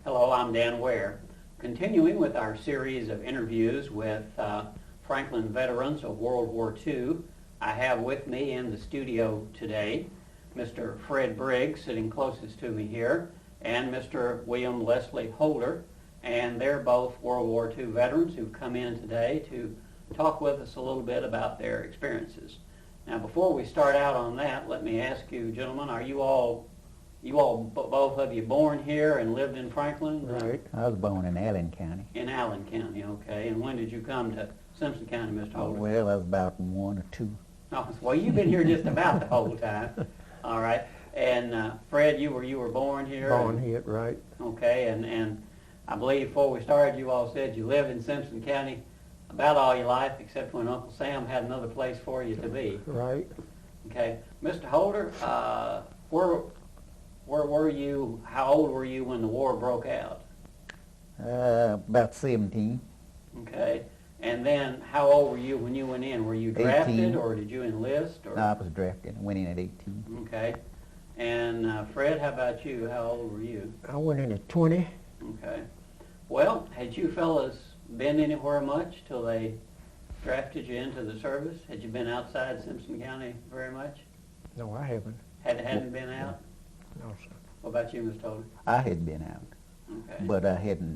Hello, I'm Dan Ware. Continuing with our series of interviews with Franklin veterans of World War II, I have with me in the studio today Mr. Fred Briggs, sitting closest to me here, and Mr. William Leslie Holder, and they're both World War II veterans who've come in today to talk with us a little bit about their experiences. Now, before we start out on that, let me ask you, gentlemen, are you all both of you born here and lived in Franklin? Right. I was born in Allen County. In Allen County, okay. And when did you come to Simpson County, Mr. Holder? Well, I was about 1 or 2. Oh, well, you've been here just about the whole time. All right. And Fred, you were born here? Born here, right. Okay. And I believe before we started, you all said you lived in Simpson County about all your life, except when Uncle Sam had another place for you to be. Right. Okay. Mr. Holder, where were you, how old were you when the war broke out? About 17. Okay. And then how old were you when you went in? Were you drafted 18. Or did you enlist? Or? No, I was drafted. I went in at 18. Okay. And Fred, how about you? How old were you? I went in at 20. Okay. Well, had you fellas been anywhere much till they drafted you into the service? Had you been outside Simpson County very much? No, I haven't. Hadn't been out? No, sir. What about you, Mr. Holder? I had been out, Okay. but I hadn't,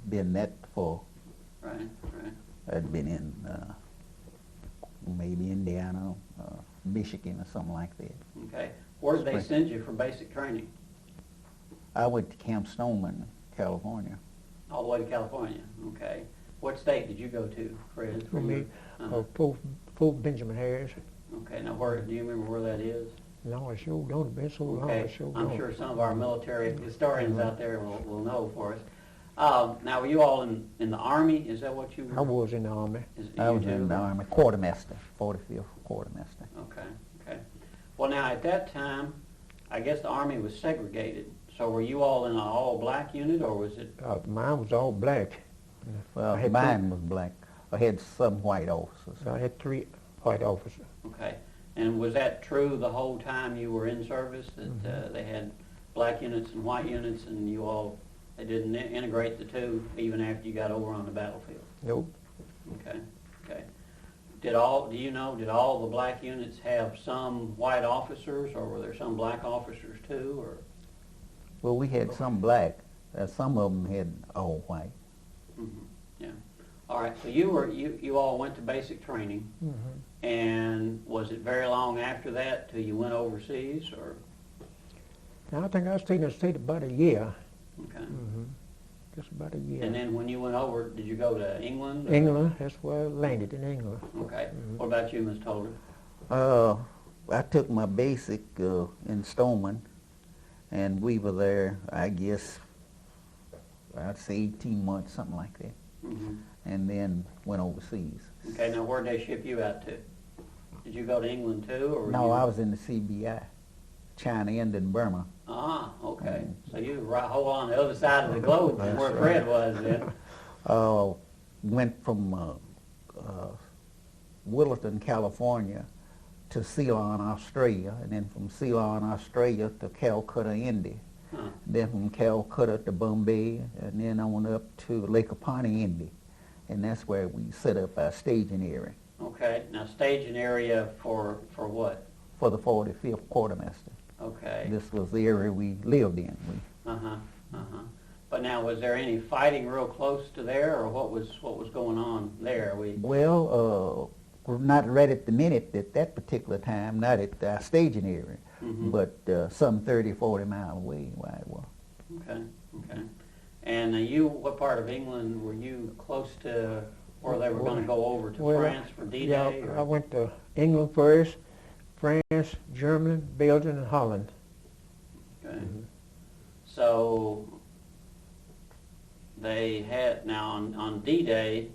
been that far. Right. I'd been in maybe Indiana, Michigan, or something like that. Okay. Where did they send you for basic training? I went to Camp Stoneman, California. All the way to California. Okay. What state did you go to, Fred? For me, Fort Benjamin Harris. Okay. Now, do you remember where that is? No, I sure don't. It's been so long. Okay. I sure I'm don't. sure some of our military historians out there will know for us. Now, were you all in the Army? Is that what you were? I was in the Army. I was in the Army, quartermaster, 45th quartermaster. Okay. Well, now, at that time, I guess the Army was segregated. So were you all in an all-black unit, or was it? Mine was all black. Well, mine was black. I had some white officers. I had 3 white officers. Okay. And was that true the whole time you were in service, that they had black units and white units, and they didn't integrate the two even after you got over on the battlefield? Nope. Okay. Did all the black units have some white officers, or were there some black officers too, or? Well, we had some black. Some of them had all white. Mm-hmm. Yeah. All right. So you all went to basic training, and was it very long after that till you went overseas, or? Now, I think I stayed in the state about a year. Okay. Just about a year. And then when you went over, did you go to England? Or? England. That's where I landed, in England. Okay. What about you, Ms. Holder? I took my basic in Stoneman, and we were there, I guess, I'd say 18 months, something like that. And then went overseas. Okay, now where'd they ship you out to? Did you go to England too? Or no, I was in the CBI, China, India, and Burma. Ah, okay. So you were whole on the other side of the globe from where Fred was then. Went from Willerton, California to Ceylon, Australia, and then from Ceylon, Australia to Calcutta, India. Then from Calcutta to Bombay, and then on up to Lake Apani, India. And that's where we set up our staging area. Okay. Now, staging area for what? For the 45th quartermaster. Okay. This was the area we lived in. But now, was there any fighting real close to there, or what was going on there? Well, we're not right at the minute at that particular time, not at our staging area, but some 30, 40 miles away where I was. Okay. And what part of England were you close to where they were going to go over to France for D-Day? Yeah, I went to England first, France, Germany, Belgium, and Holland. Okay. So they had, now on D-Day,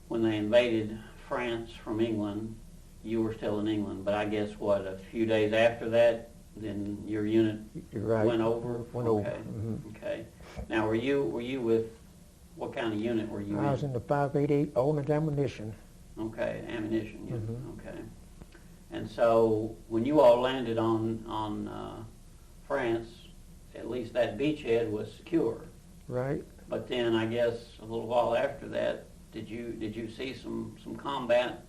when they invaded France from England, you were still in England, but I guess, a few days after that, then your unit went over? Okay. Now, were you with, what kind of unit were you in? I was in the 588 Ordnance Ammunition. Okay, ammunition unit, okay. And so, when you all landed on France, at least that beachhead was secure. Right. But then I guess a little while after that, did you see some combat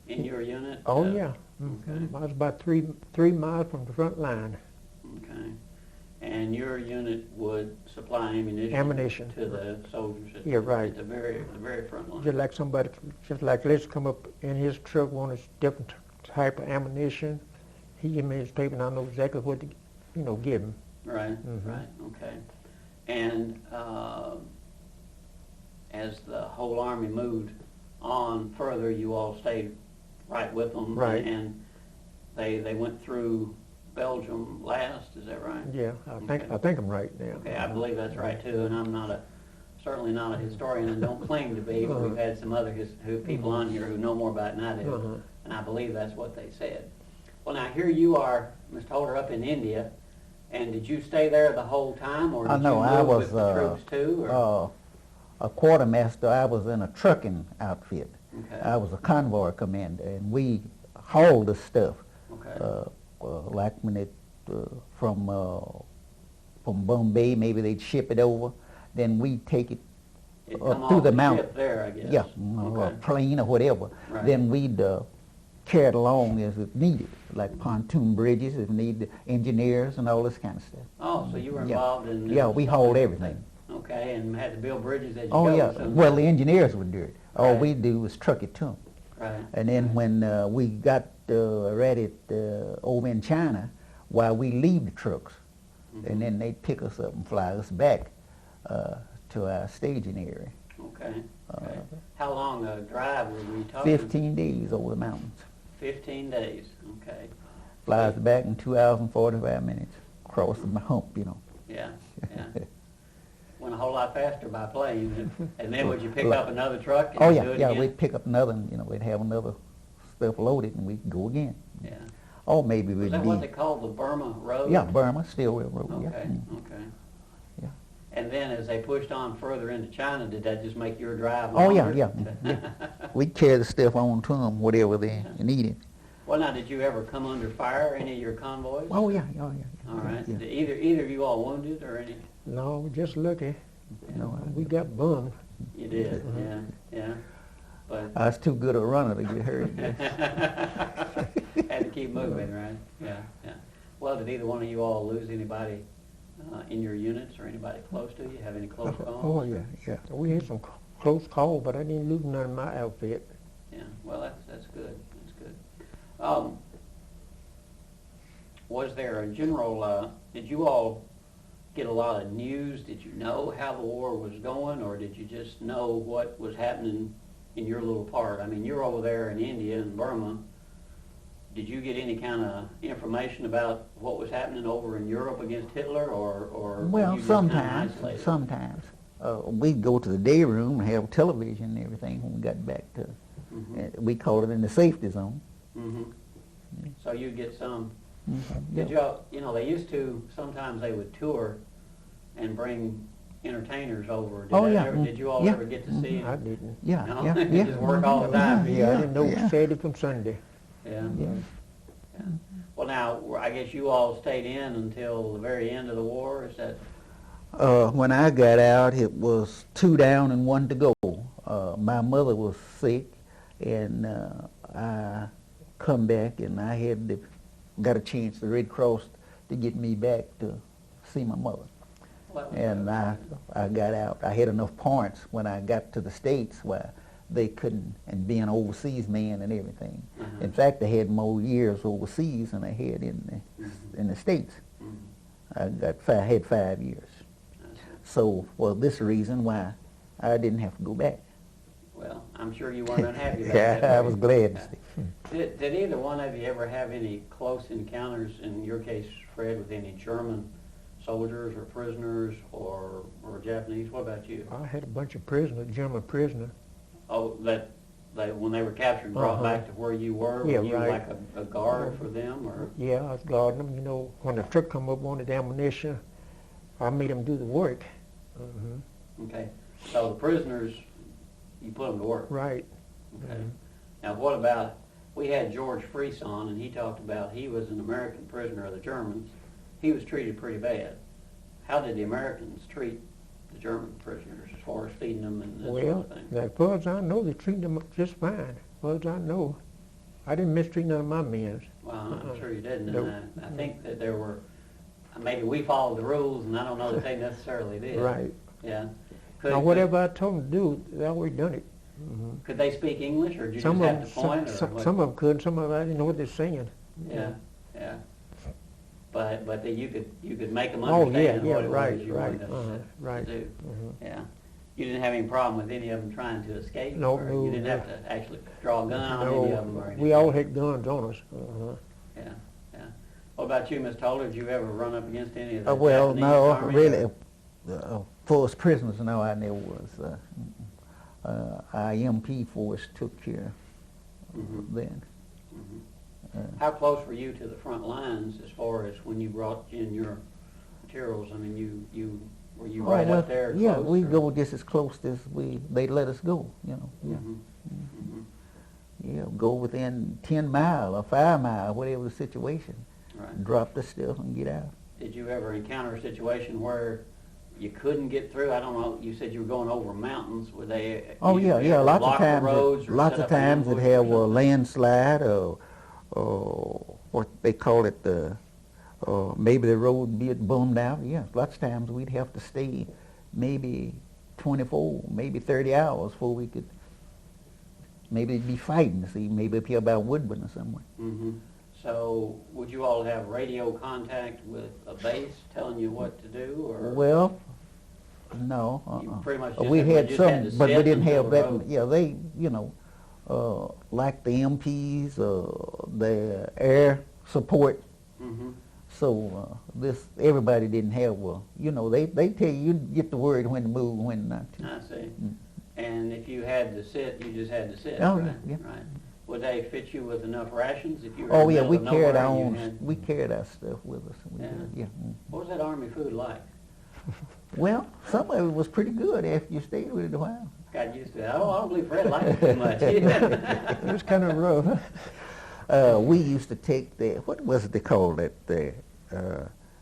in your unit? Oh yeah. Okay. I was about three miles from the front line. Okay. And your unit would supply ammunition to the soldiers at, Yeah, right. at the very front line. Just like let's come up in his truck, wanted different type of ammunition. He gave me his paper, and I know exactly what to, give him. Right, right, okay. And as the whole Army moved on further, you all stayed right with them. Right. And they went through Belgium last, is that right? Yeah, I think I'm right now. Okay, I believe that's right too, and I'm certainly not a historian and don't claim to be, but we've had some other people on here who know more about it than I do, and I believe that's what they said. Well, now here you are, Mr. Holder, up in India, and did you stay there the whole time, or did No, you I move was with the troops too? Or? a quartermaster. I was in a trucking outfit. Okay. I was a convoy commander, and we hauled the stuff. Okay. Like when it from Bombay, maybe they'd ship it over, then we'd take it It'd up come through off the the mountain. ship there, I guess. Yeah, or a Okay. plane or whatever. Right. Then we'd carry it along as it needed, like pontoon bridges if needed, engineers and all this kind of stuff. Oh, so you were Yeah. involved in Yeah, we hauled everything. Okay, and had to build bridges as you Oh go. yeah, so- well the engineers would do it. All Right. we do was truck it to them. Right. And then when we got ready over in China, while we leave the trucks, and then they'd pick us up and fly us back to our staging area. Okay. Okay. How long a drive were we talking? 15 days over the mountains. 15 days. Okay. Fly us back in 2 hours and 45 minutes. Cross the hump, Yeah. Yeah. Went a whole lot faster by plane. And then would you pick up another truck and Oh do yeah, it yeah. again? We'd pick up another, and we'd have another stuff loaded, and we'd go again. Yeah. Or maybe Is we'd that be. what they call the Burma Road? Yeah, Burma, Steel Railroad. Okay. Yeah. Mm. Okay. Yeah. And then as they pushed on further into China, did that just make your drive Oh yeah, longer? yeah. We'd carry the stuff on to them, whatever they needed. Well, now, did you ever come under fire, any of your convoys? Oh yeah, oh yeah. All right. Yeah. Did either of you all wounded or any? No, just lucky. No, We got bummed. You did, yeah, yeah. But I was too good a runner to get hurt. had to keep moving, right? Yeah, yeah. Well, did either one of you all lose anybody in your units or anybody close to you? Have any close calls? Oh yeah, yeah. We had some close calls, but I didn't lose none of my outfit. Yeah. Well, that's good. That's good. Was there a general? Did you all get a lot of news? Did you know how the war was going, or did you just know what was happening in your little part? I mean, you're over there in India and Burma. Did you get any kind of information about what was happening over in Europe against Hitler, or were Well, you just kind of sometimes, isolated? sometimes. We'd go to the day room and have television and everything when we got back to, we called it in the safety zone. Mm-hmm. So you'd get some. Mm-hmm. Did y'all, they used to, sometimes they would tour and bring entertainers over. Did you all Yeah. ever get to see I them? didn't. Yeah, No? yeah, You yeah. just work all the time. Yeah, I didn't know Yeah. Saturday from Sunday. Yeah. Yeah. Yeah. Well, now, I guess you all stayed in until the very end of the war, is that? When I got out, it was 2 down and 1 to go. My mother was sick, and I come back, and I had got a chance, the Red Cross, to get me back to see my mother. And I got out. I had enough points when I got to the States where they couldn't, and being an overseas man and everything. In fact, I had more years overseas than I had in the States. I had 5 years. So for this reason why I didn't have to go back. Well, I'm sure you weren't unhappy about Yeah, that. I was glad to stay. Did either one of you ever have any close encounters, in your case, Fred, with any German soldiers or prisoners or Japanese? What about you? I had a bunch of prisoners, German prisoners. Oh, when they were captured and brought back to where you were, Yeah, were you right. like a guard for them, or? Yeah, I was guarding them. When the truck come up on the ammunition, I made them do the work. Okay, so the prisoners, you put them to work. Right. Okay. Now, what about, we had George Freese on, and he talked about he was an American prisoner of the Germans. He was treated pretty bad. How did the Americans treat the German prisoners as far as feeding them and that sort Well, of thing? as far as I know, they treat them just fine. As far as I know, I didn't mistreat none of my men. Well, I'm sure you didn't. Nope. And I think that there were, maybe we followed the rules, and I don't know that they necessarily did. Right. Yeah. Now, whatever I told them to do, they always done it. Mm-hmm. Could they speak English, or did you Some just of have to point? them, Or what? some of them could, some of them I didn't know what they're saying. Yeah, yeah. But you could make them Oh, understand yeah, what it right, was you right, wanted them right. to do. Mhm. Yeah. You didn't have any problem with any of them trying to escape? No, or no, you didn't no. have to actually draw a gun on any of them or anything? We all had guns on us. Uh-huh. Yeah, yeah. What about you, Ms. Toller? Did you ever run up against any of the Well, Japanese no, army? really, for us prisoners, no, I never was. Our MP force took care Mhm. then. Mhm. How close were you to the front lines as far as when you brought in your materials? I mean, were you right up there close? Yeah, we or? go just as close as they let us go, you know. Yeah. Mhm. Mhm. Yeah, go within 10 mile or 5 mile, whatever the situation. Right. Drop the stuff and get out. Did you ever encounter a situation where you couldn't get through? I don't know. You said you were going over mountains. Were they? Oh you yeah, yeah. ever Lots block of the times, roads or lots set of up an times it ambush have or a something? landslide or what they call it, maybe the road be bummed out. Yeah, lots of times we'd have to stay maybe 24, maybe 30 hours before we could. Maybe they'd be fighting. See, maybe up here by Woodburn or somewhere. Mm-hmm. So would you all have radio contact with a base telling you what to do, or? Well, no. You pretty much just We had- had just some, had to but we sit didn't until have the that. road- Yeah, they, like the MPs, the air support. Mm-hmm. So everybody didn't have. They tell you get the word when to move, when not to. I see. And if you had to sit, you just had to sit, Oh, right? yeah. Right. Would they fit you with enough rations if you were Oh in the yeah, middle we of carried nowhere our and own. you had- We carried our stuff with us. We Yeah. did, yeah. What was that Army food like? Well, some of it was pretty good after you stayed with it a while. Got used to it. I don't believe Fred liked it too much. It was kind of rough. We used to take what was it they called it?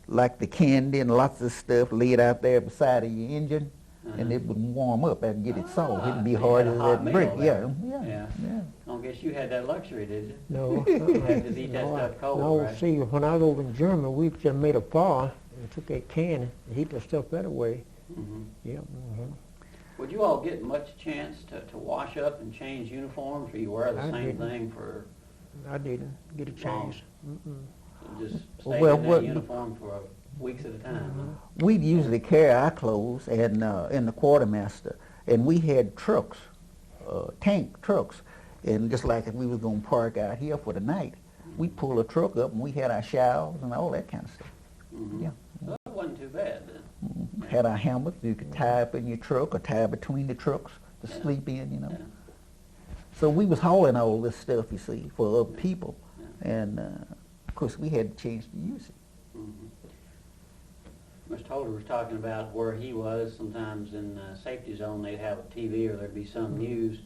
Like the candy and lots of stuff laid out there beside of your engine, and it would warm up and get it soft. It'd be so you hard had a as hot that brick. meal Yeah, there. yeah, Yeah. yeah. I don't guess you had that luxury, did you? No. You had to eat that No, stuff cold, no, right? see, when I was over in Germany, we just made a fire and took that can and heat the stuff that way. Mm-hmm. Yeah. Mm-hmm. Would you all get much chance to wash up and change uniforms, or you wear the I same didn't. thing for I didn't get a chance. just stay Well, in that what- uniform for weeks at a time? We'd usually carry our clothes and in the quartermaster, and we had trucks, tank trucks, and just like if we was gonna park out here for the night, we'd pull a truck up and we had our showers and all that kind of stuff. Mm-hmm. Yeah. Well, that wasn't too bad then. Had our hammocks you could tie up in your truck or tie between the trucks to Yeah. sleep in, Yeah. So we was hauling all this stuff, you see, for other people, Yeah. and of course we had to change to use it. Mm-hmm. Mr. Holder was talking about where he was. Sometimes in the safety zone they'd have a TV or there'd be some news.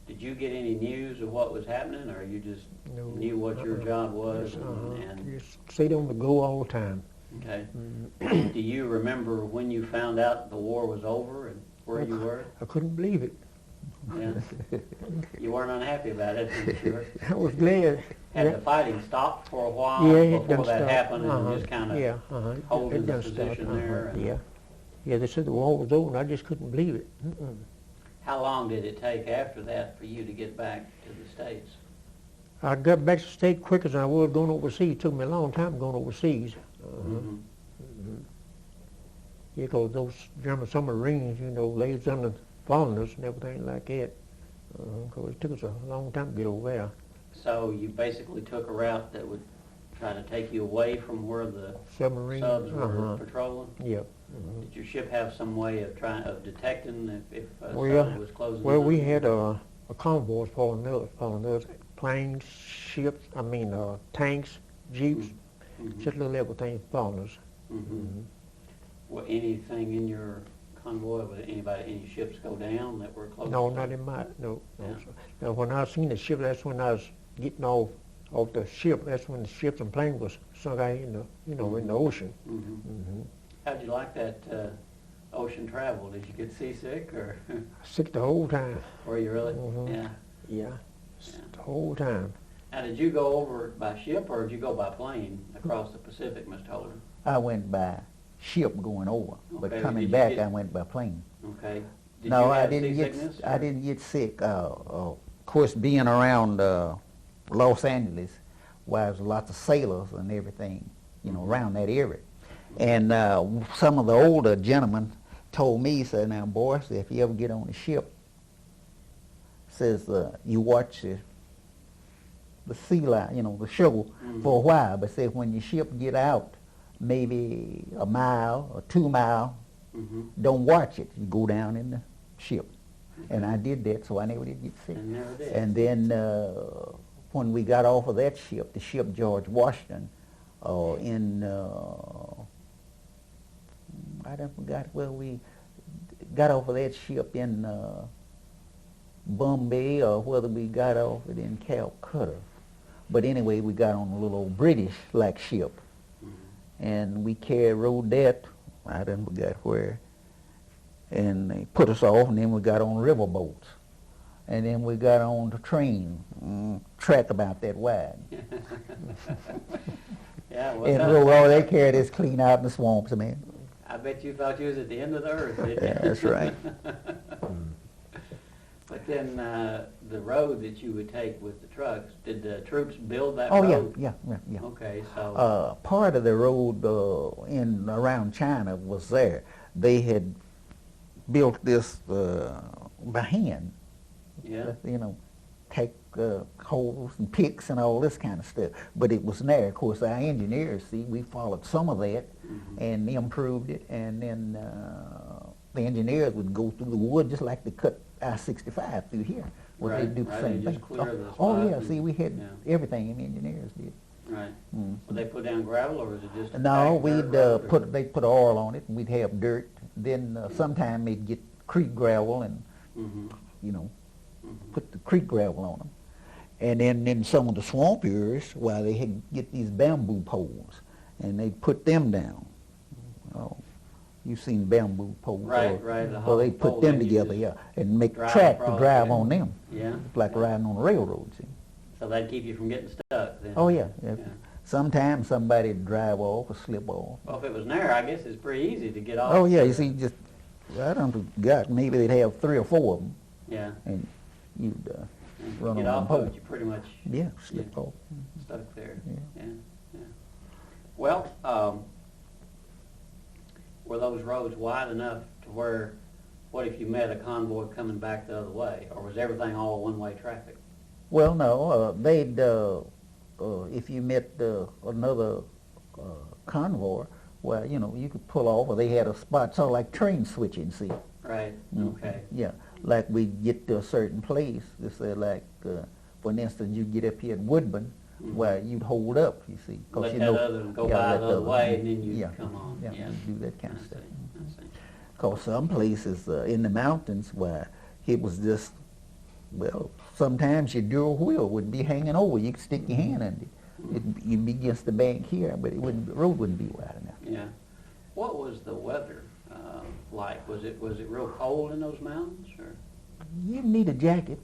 Did you get any news of what was happening, or you just No. knew what your job was? Just, And just stayed on the go all the time. okay. Mm. Do you remember when you found out the war was over and where you were? I couldn't believe it. Yeah. You weren't unhappy about it, I'm sure. I was glad. Had the fighting stopped for a while Yeah, it before done that stopped. happened, and just kind of Yeah, holding it the done stopped. position there? and- Yeah. Yeah, they said the war was over, and I just couldn't believe it. Mm-mm. How long did it take after that for you to get back to the States? I got back to the state quicker than I was going overseas. It took me a long time going overseas. Mhm. Yeah, 'cause those German submarines, they was under following us and everything like that. 'Cause it took us a long time to get over there. So you basically took a route that would try to take you away from where the Submarines. subs were patrolling? Yep. Did your ship have some way of detecting if a Well, sub was closing Well, in? we had a convoy following us, planes, ships, tanks, jeeps, Mhm. just little everything following us. Mhm. Well, anything in your convoy, would any ships go down that were close? No, to- not in my, no. Yeah. Now, when I seen the ship, that's when I was getting off the ship. That's when the ships and planes was sunk out in the, in the ocean. Mhm. Mm-hmm. How'd you like that ocean travel? Did you get seasick, or Sick the whole time. were you really? Mhm. Yeah. Yeah, Yeah. the whole time. Now, did you go over by ship, or did you go by plane across the Pacific, Mr. Holder? I went by ship going over, but Okay, coming did you back get- I went by plane. Okay. Did No, you I have didn't seasickness, get. I or- didn't get sick. Of course, being around Los Angeles, where there's lots of sailors and everything, you know, around that area. And some of the older gentlemen told me, said, "Now, boy, said, if you ever get on a ship, says you watch the sea line, you know, the show for a while, but said when your ship get out, maybe a mile or 2 mile, don't watch it. You go down in the ship." And I did that, so I never did get sick. And never did. And then when we got off of that ship, the ship George Washington, in I don't forgot where we got off of that ship in Bombay, or whether we got off it in Calcutta. But anyway, we got on a little old British-like ship, and we rode that. I don't forget where. And they put us off, and then we got on river boats. And then we got on the train, track about that wide. Yeah, well, And that- rode all they carried us clean out in the swamps, man. I bet you thought you was at the end of the earth, didn't you? Yeah, that's right. But then the road that you would take with the trucks, did the troops build that Oh, road? yeah. Okay, so Part of the road in around China was there. They had built this by hand. yeah, You know, take holes and picks and all this kind of stuff. But it was there. Of course, our engineers, see, we followed some of that and improved it. And then the engineers would go through the wood just like they cut I-65 through here. Well, Right, they do the right, same they thing. just clear the Oh, spot yeah. and- See, we had yeah. everything the engineers did. right. Mm. Well, they put down gravel, or was it just a No, packed dirt we'd road, or- they put oil on it, and we'd have dirt. Then sometime they'd get creek gravel and, you know, put the creek gravel on them. And then in some of the swamp areas, well, they had get these bamboo poles, and they put them down. Oh, you've seen bamboo poles. Right, right, the Well, they hollow put pole, them and you together, just yeah, and make drive track to across drive it. on them. Yeah. It's like riding on a railroad, see. So that'd keep you from getting stuck then? Oh, yeah. Yeah. Sometimes somebody'd drive off or slip off. Well, if it was narrow, I guess it's pretty easy to get off. Oh, yeah, you see, just, I don't forgot, maybe they'd have 3 or 4 of them, Yeah. and you'd And run get on off the of pole. it, you pretty much Yeah, slip off. stuck there. Yeah. Yeah. Well, were those roads wide enough to where, what if you met a convoy coming back the other way, or was everything all one-way traffic? Well, no, they'd, if you met another convoy, well, you know, you could pull off, or they had a spot, sort of like train switching, see. Right, Mm. okay. Yeah, like we get to a certain place, they say like, for instance, you get up here at Woodburn, where you'd hold up, you see. 'cause Let you that know, other one go yeah, by let the other way, and then yeah, you'd come on. Yeah, Yeah. you do that kind I of see, stuff. I see. Because some places in the mountains where it was just, well, sometimes your dual wheel would be hanging over. You could stick your hand under it. You'd be against the bank here, but the road wouldn't be wide enough. Yeah. What was the weather like? Was it real cold in those mountains, or? You need a jacket,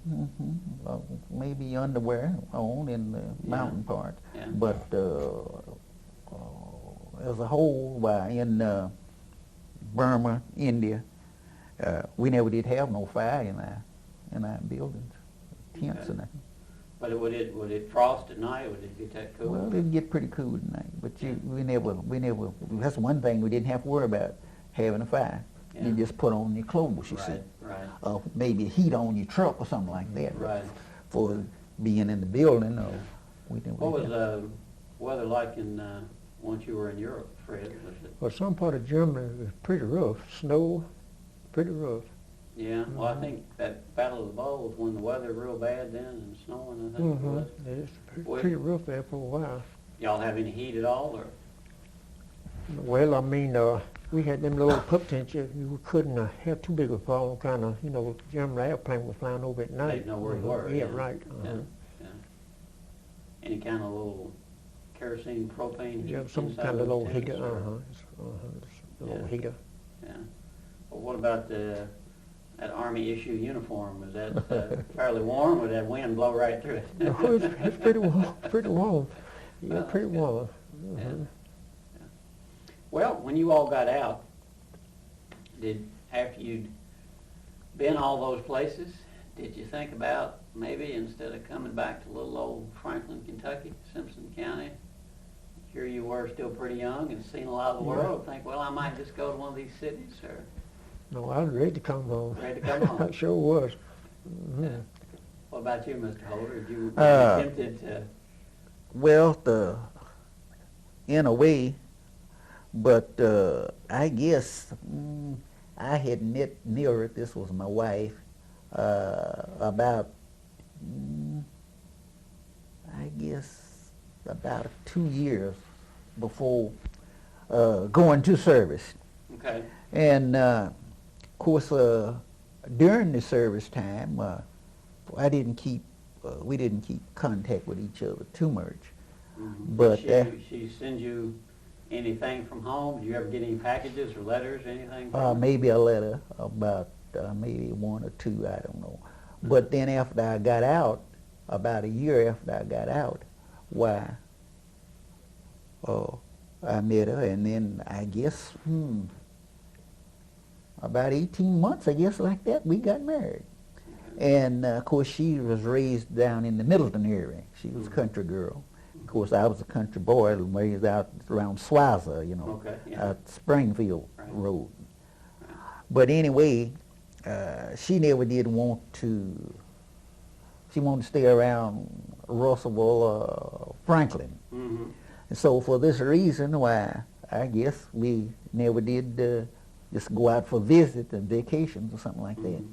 maybe underwear on in the mountain part. Yeah. But as a whole, in Burma, India, we never did have no fire in our buildings, tents Okay. and that. But would it frost at night? Would it get that cool? Well, it'd get pretty cool at night, but we never, that's one thing we didn't have to worry about, having a fire. Yeah. You just put on your clothes, you see. Right. Maybe heat on your truck or something like that. But Right. for being in the building, we didn't. What was the weather like once you were in Europe, Fred? Was it? Well, some part of Germany was pretty rough. Snow, pretty rough. Yeah. Well, I think that Battle of the Bulge, when the weather real bad then and snowing, I think it was. It's Well, pretty rough there for a while. Y'all have any heat at all, or? Well, I mean, we had them little pup tents. You couldn't have too big a problem. Kind of, you know, German airplane was flying over at night. Didn't know where you were. Yeah, right. Yeah. Yeah. Any kind of little kerosene, propane heat Yeah, some inside kind of those little tents, heater. or- the old heater. Yeah. Well, what about that Army issue uniform? Was that fairly warm, or did that wind blow right through it? No, it's pretty warm. Pretty warm. Yeah, Well, pretty that's good. warm. Yeah. Mhm. Yeah. Well, when you all got out, after you'd been all those places, did you think about maybe instead of coming back to little old Franklin, Kentucky, Simpson County, here you were still pretty young and seen a lot of the Yeah. world, think, well, I might just go to one of these cities, or No, I was ready to come home. ready to come home? I sure was. Mhm. Yeah. What about you, Mr. Holder? Did you Uh, tempted to? Well, in a way, but I guess I had met nearer, this was my wife, about, I guess, about 2 years before going to service. Okay. And of course, during the service time, we didn't keep contact with each other too much. Mm-hmm. But Did she send you anything from home? Did you ever get any packages or letters or anything? From her? maybe a letter about maybe 1 or 2, I don't know. But then after I got out, about a year after I got out, why, I met her, and then I guess, about 18 months, I guess, like that, we got married. And of course, she was raised down in the Middleton area. She was a country girl. Of course, I was a country boy, raised out around Swaza, Okay, yeah. out Springfield Right. Road. But anyway, she never did want to. She wanted to stay around Russellville, Franklin. Mm-hmm. And so for this reason, why, I guess we never did just go out for visits and vacations or something like that.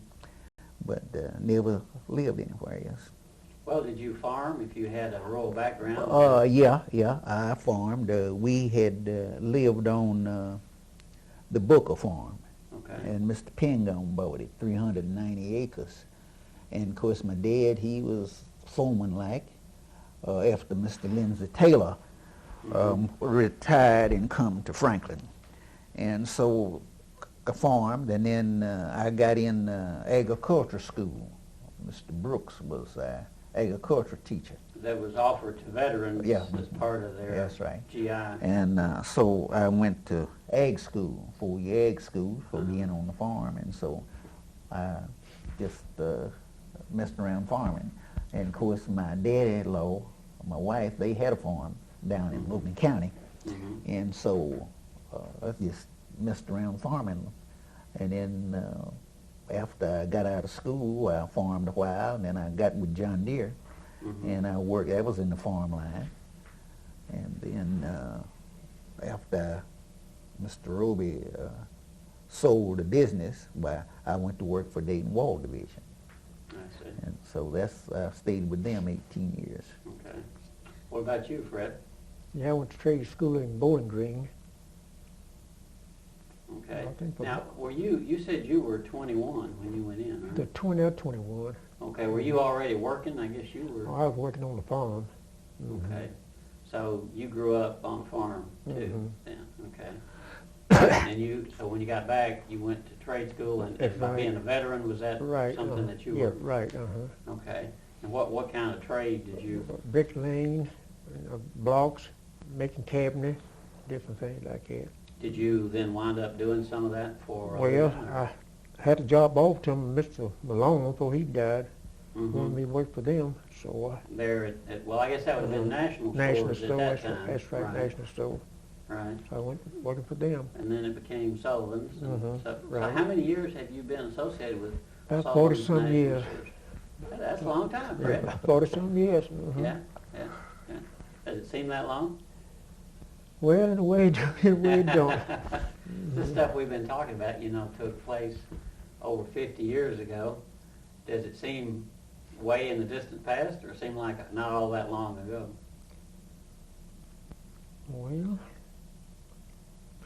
But never lived anywhere else. Well, did you farm if you had a rural background? Yeah, I farmed. We had lived on the Booker farm, Okay. and Mr. Pingone bought it, 390 acres. And of course, my dad, he was foreman-like after Mr. Lindsay Taylor retired and come to Franklin. And so I farmed, and then I got in agriculture school. Mr. Brooks was agriculture teacher. That was offered to veterans Yeah. as part of their That's right. GI. And so I went to ag school, 4-year ag school for being on the farm, and so I just messed around farming. And of course, my dad-in-law, my wife, they had a farm down in Logan County, and so I just messed around farming. And then after I got out of school, I farmed a while, and then I got with John Deere, and I worked, I was in the farm line. And then after Mr. Roby sold the business, I went to work for Dayton Wall Division. I see. And so I stayed with them 18 years. Okay. What about you, Fred? Yeah, I went to trade school in Bowling Green. Okay. I think Now, you said you were 21 when you went in, right? The 20 or 21. Okay. Were you already working? I guess you were. I was working on the farm. Okay. So you grew up on a farm too, then, okay. So when you got back, you went to trade school, and That's by right. being a veteran, was that Right. something that you Yeah, were? right. Okay. And what kind of trade did you? Brick lane, blocks, making cabinet, different things like that. Did you then wind up doing some of that for? Well, I had a job off to Mr. Malone before he died. Wanted me to work for them, so There well, I guess that would have been National National Stores Store, at that time. that's right, National Store. Right. So I went working for them. And then it became Sullivan's. And so right. how many years have you been associated with About Sullivan's 40-some National years. Stores? That's a long time, Fred. 40-some years. Yeah. Does it seem that long? Well, in a way, it don't. The stuff we've been talking about, took place over 50 years ago. Does it seem way in the distant past, or seem like not all that long ago? Well,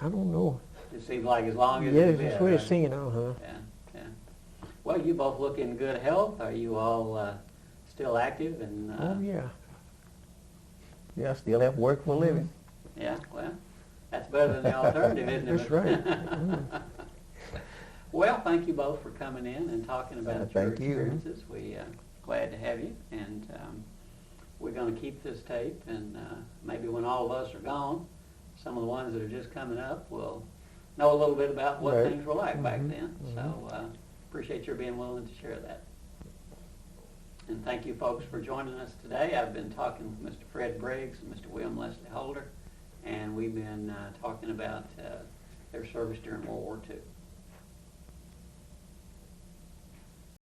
I don't know. It seems like as long as Yes, it's been, that's what it's right? saying, Yeah. Well, you both look in good health. Are you all still active? And Oh, yeah. Yeah, I still have work for a living. yeah, well, That's better than the alternative, isn't it? That's right. Well, thank you both for coming in and talking about your Thank you. experiences. We're glad to have you, and we're going to keep this tape, and maybe when all of us are gone, some of the ones that are just coming up will know a little bit about what Right. things were like back then. So appreciate your being willing to share that. And thank you, folks, for joining us today. I've been talking with Mr. Fred Briggs and Mr. William Leslie Holder, and we've been talking about their service during World War II.